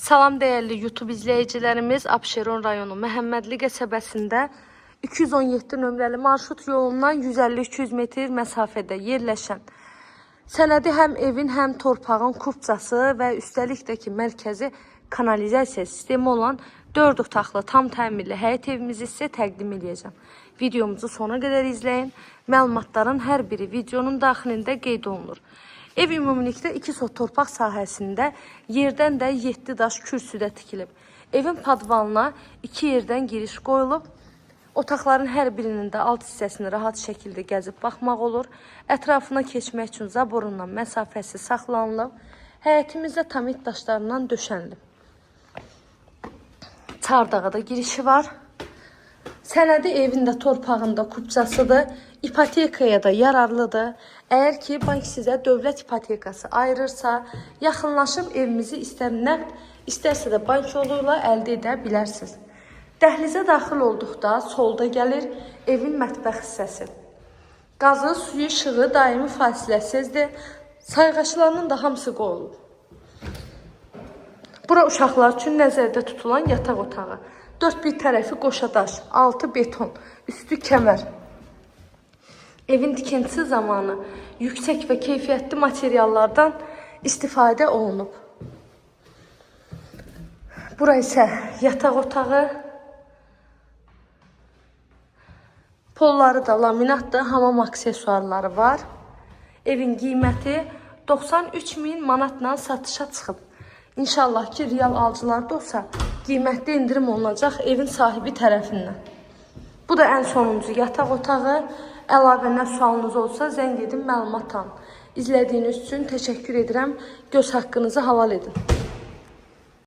Salam dəyərli YouTube izləyicilərimiz, Abşeron rayonu Məhəmmədli qəsəbəsində 217 nömrəli marşrut yolundan 150-200 metr məsafədə yerləşən, sənədi həm evin, həm torpağın kupçası və üstəlik də ki, mərkəzi kanalizasiya sistemi olan 4 otaqlı tam təmirli həyət evimizi sizə təqdim edəcəm. Videomuzu sona qədər izləyin. Məlumatların hər biri videonun daxilində qeyd olunur. Ev ümumilikdə 2 sot torpaq sahəsində, yerdən də 7 daş kürsüdə tikilib. Evin padvalına 2 yerdən giriş qoyulub. Otaqların hər birinin də alt hissəsini rahat şəkildə gəzib baxmaq olur. Ətrafına keçmək üçün zaborundan məsafəsi saxlanılıb. Həyətimizdə tamit daşlarından döşənilib. Çardağa da girişi var. Sənədi evində torpağında kupçasıdır. İpotekaya da yararlıdır. Əgər ki, bank sizə dövlət ipotekası ayırırsa, yaxınlaşıb evimizi istər nəqd, istərsə də bank yolu ilə əldə edə bilərsiniz. Dəhlizə daxil olduqda solda gəlir evin mətbəx hissəsi. Qazı, suyu, işığı daimi fasiləsizdir. Sayğaçlarının da hamısı qoyulub. Bura uşaqlar üçün nəzərdə tutulan yataq otağı. 4 bir tərəfi qoşadaş, 6 beton, üstü kəmər. Evin tikintisi zamanı yüksək və keyfiyyətli materiallardan istifadə olunub. Bura isə yataq otağı. Polları da laminatdır, hamam aksesuarları var. Evin qiyməti 93.000 manatla satışa çıxıb. İnşallah ki, real alıcılarda olsa, qiymətli indirim olunacaq evin sahibi tərəfindən. Bu da ən sonuncu yataq otağı. Əlavə nə sualınız olsa, zəng edin, məlumat alın. İzlədiyiniz üçün təşəkkür edirəm. Göz haqqınızı halal edin.